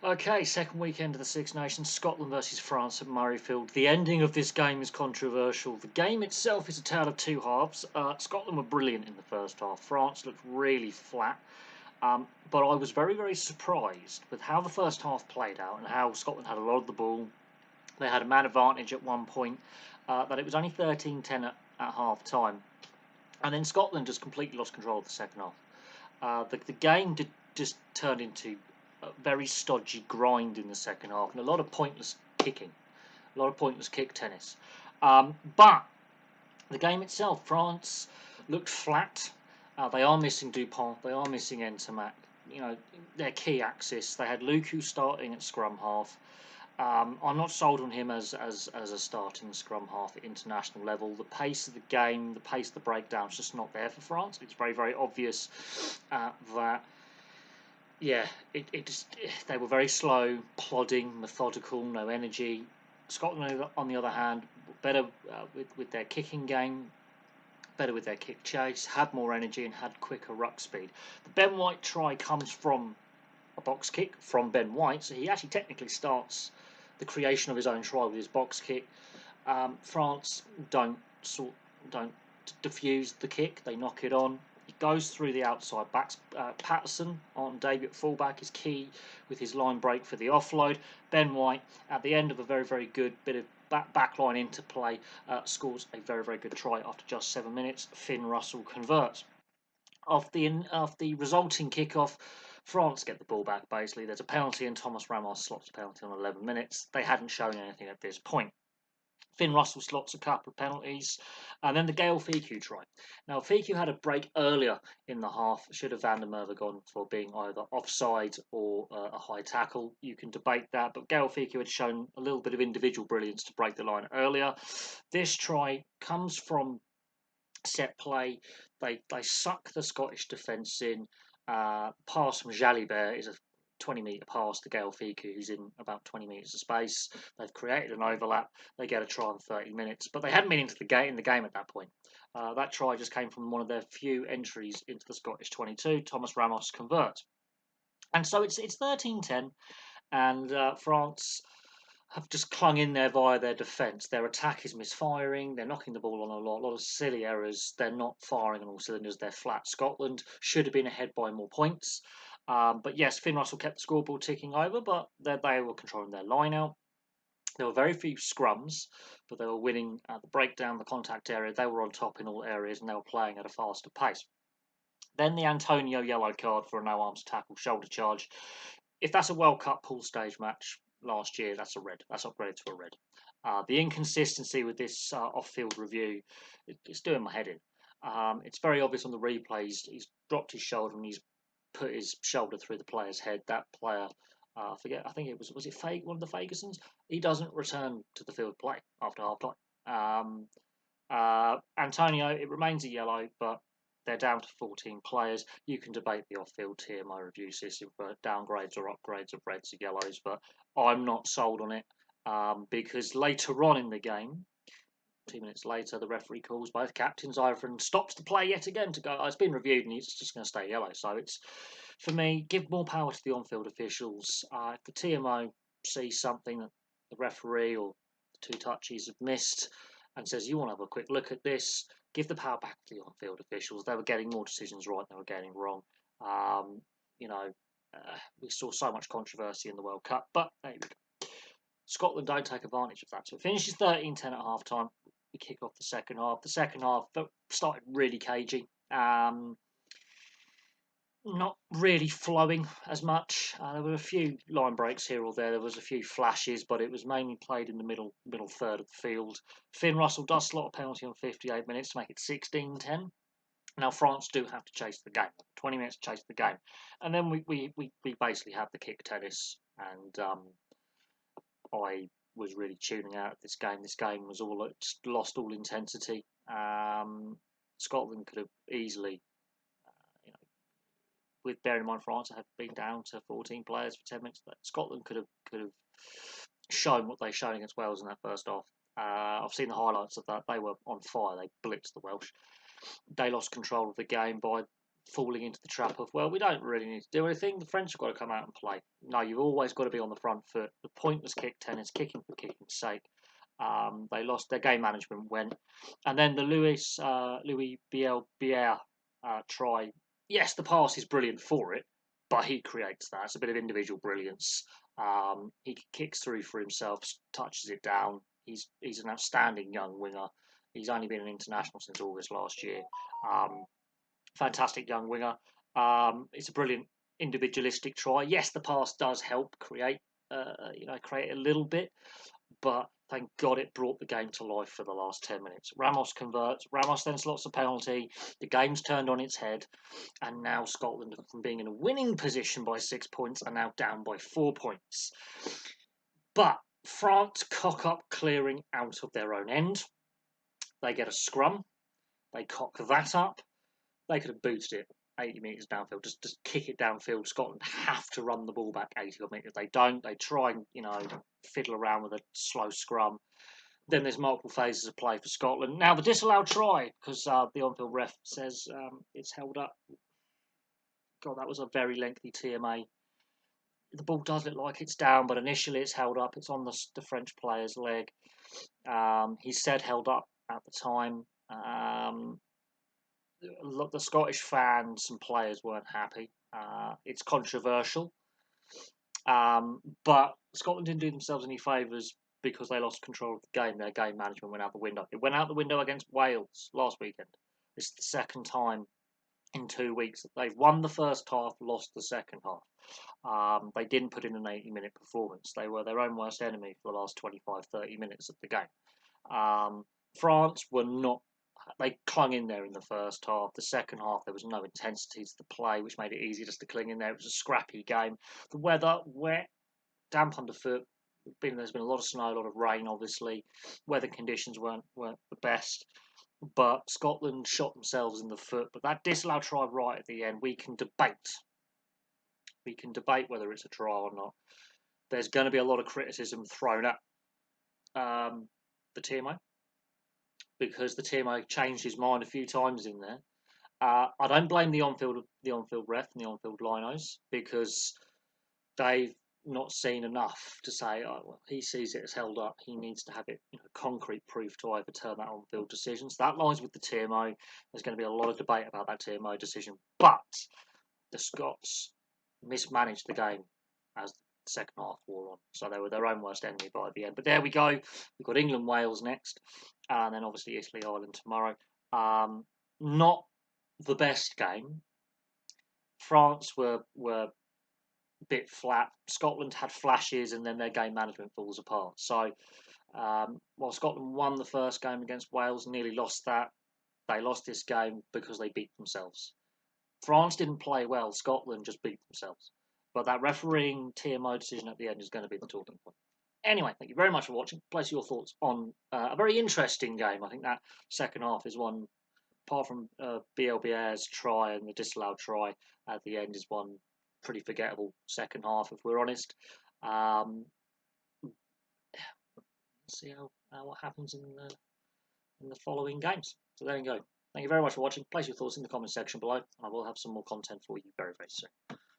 Okay, second weekend of the Six Nations, Scotland versus France at Murryfield. The ending of this game is controversial. The game itself is a tale of two halves. Scotland were brilliant in the first half. France looked really flat. But I was very, very surprised with how the first half played out and how Scotland had a lot of the ball. They had a man advantage at one point, that it was only 13-10 at half time. And then Scotland just completely lost control of the second half. The game just turned into a very stodgy grind in the second half and a lot of pointless kicking, a lot of pointless kick tennis. But the game itself, France looked flat. They are missing Dupont, they are missing Entermac. You know, their key axis. They had Luku starting at scrum half. I'm not sold on him as a starting scrum half at international level. The pace of the game, the pace of the breakdown is just not there for France. It's very, very obvious that, yeah, they were very slow, plodding, methodical, no energy. Scotland, on the other hand, better with their kicking game, better with their kick chase, had more energy and had quicker ruck speed. The Ben White try comes from a box kick from Ben White, so he actually technically starts the creation of his own try with his box kick. France don't diffuse the kick; they knock it on. It goes through the outside backs. Patterson on debut at fullback is key with his line break for the offload. Ben White, at the end of a very, very good bit of backline interplay, scores a very, very good try after just 7 minutes. Finn Russell converts. Of the resulting kickoff, France get the ball back. Basically, there's a penalty, and Thomas Ramos slots a penalty on 11 minutes. They hadn't shown anything at this point. Finn Russell slots a couple of penalties, and then the Gale Fiku try. Now, Fiku had a break earlier in the half. Should have Van der Merwe gone for being either offside or a high tackle. You can debate that, but Gale Fiku had shown a little bit of individual brilliance to break the line earlier. This try comes from set play. They suck the Scottish defence in. Pass from Jalibert is a 20-metre pass to Gale Fiku, who's in about 20 metres of space. They've created an overlap. They get a try in 30 minutes, but they hadn't been into the game at that point. That try just came from one of their few entries into the Scottish 22. Thomas Ramos converts. And so it's 13-10, and France have just clung in there via their defence. Their attack is misfiring. They're knocking the ball on a lot of silly errors. They're not firing on all cylinders. They're flat. Scotland should have been ahead by more points. But yes, Finn Russell kept the scoreboard ticking over, but they were controlling their line out. There were very few scrums, but they were winning the breakdown, the contact area. They were on top in all areas, and they were playing at a faster pace. Then the Antonio yellow card for a no-arms tackle shoulder charge. If that's a World Cup pool stage match last year, that's a red. That's upgraded to a red. The inconsistency with this off-field review is doing my head in. It's very obvious on the replays. He's dropped his shoulder and he's put his shoulder through the player's head. That player, I forget. I think it was it one of the Fergusons? He doesn't return to the field play after half time. Antonio, it remains a yellow, but they're down to 14 players. You can debate the off-field TMO review system for downgrades or upgrades of reds or yellows, but I'm not sold on it because later on in the game, 2 minutes later, the referee calls both captains over and stops the play yet again to go, oh, it's been reviewed and it's just going to stay yellow. So it's, for me, give more power to the on-field officials. If the TMO sees something that the referee or the two touchies have missed and says, you want to have a quick look at this, give the power back to the on-field officials. They were getting more decisions right than they were getting wrong. We saw so much controversy in the World Cup, but there we go. Scotland don't take advantage of that. So it finishes 13-10 at half-time. We kick off the second half. The second half started really cagey. Not really flowing as much. There were a few line breaks here or there. There was a few flashes, but it was mainly played in the middle third of the field. Finn Russell does slot a penalty on 58 minutes to make it 16-10. Now France do have to chase the game. 20 minutes to chase the game, and then we basically have the kick tennis. And I was really tuning out of this game. This game was lost all intensity. Scotland could have easily. With bearing in mind France had been down to 14 players for 10 minutes, Scotland could have shown what they showed against Wales in that first half. I've seen the highlights of that. They were on fire. They blitzed the Welsh. They lost control of the game by falling into the trap of, well, we don't really need to do anything. The French have got to come out and play. No, you've always got to be on the front foot. The pointless kick tennis, kicking for kicking's sake. They lost their game management went, and then the Louis Biel try. Yes, the pass is brilliant for it, but he creates that. It's a bit of individual brilliance. He kicks through for himself, touches it down. He's an outstanding young winger. He's only been an international since August last year. Fantastic young winger. It's a brilliant individualistic try. Yes, the pass does help create a little bit, but thank God it brought the game to life for the last 10 minutes. Ramos converts. Ramos then slots a penalty. The game's turned on its head, and now Scotland, from being in a winning position by 6 points, are now down by 4 points. But France cock up clearing out of their own end. They get a scrum. They cock that up. They could have booted it 80 metres downfield. Just kick it downfield. Scotland have to run the ball back 80 metres. They don't. They try and, fiddle around with a slow scrum. Then there's multiple phases of play for Scotland. Now the disallowed try, because the on-field ref says it's held up. God, that was a very lengthy TMA. The ball does look like it's down, but initially it's held up. It's on the French player's leg. He said held up at the time. The Scottish fans and players weren't happy. It's controversial. But Scotland didn't do themselves any favours because they lost control of the game. Their game management went out the window. It went out the window against Wales last weekend. It's the second time in 2 weeks that they've won the first half, lost the second half. They didn't put in an 80-minute performance. They were their own worst enemy for the last 25, 30 minutes of the game. France were not. They clung in there in the first half. The second half, there was no intensity to the play, which made it easy just to cling in there. It was a scrappy game. The weather, wet, damp underfoot. There's been a lot of snow, a lot of rain, obviously. Weather conditions weren't the best. But Scotland shot themselves in the foot. But that disallowed try right at the end, we can debate. We can debate whether it's a try or not. There's going to be a lot of criticism thrown at the TMO, because the TMO changed his mind a few times in there. I don't blame the on-field ref and the on-field linos, because they've not seen enough to say, oh, well, he sees it as held up. He needs to have it, concrete proof to overturn that on-field decision. So that lies with the TMO. There's going to be a lot of debate about that TMO decision, but the Scots mismanaged the game as the second half wore on. So they were their own worst enemy by the end. But there we go. We've got England, Wales next, and then obviously Italy, Ireland tomorrow. Not the best game. France were a bit flat. Scotland had flashes, and then their game management falls apart. So while Scotland won the first game against Wales, nearly lost that, they lost this game because they beat themselves. France didn't play well. Scotland just beat themselves. But that refereeing TMO decision at the end is going to be the talking point. Anyway, thank you very much for watching. Place your thoughts on a very interesting game. I think that second half is one, apart from BLBA's try and the disallowed try at the end, is one pretty forgettable second half, if we're honest. See what happens in the following games. So there you go. Thank you very much for watching. Place your thoughts in the comment section below, and I will have some more content for you very, very soon.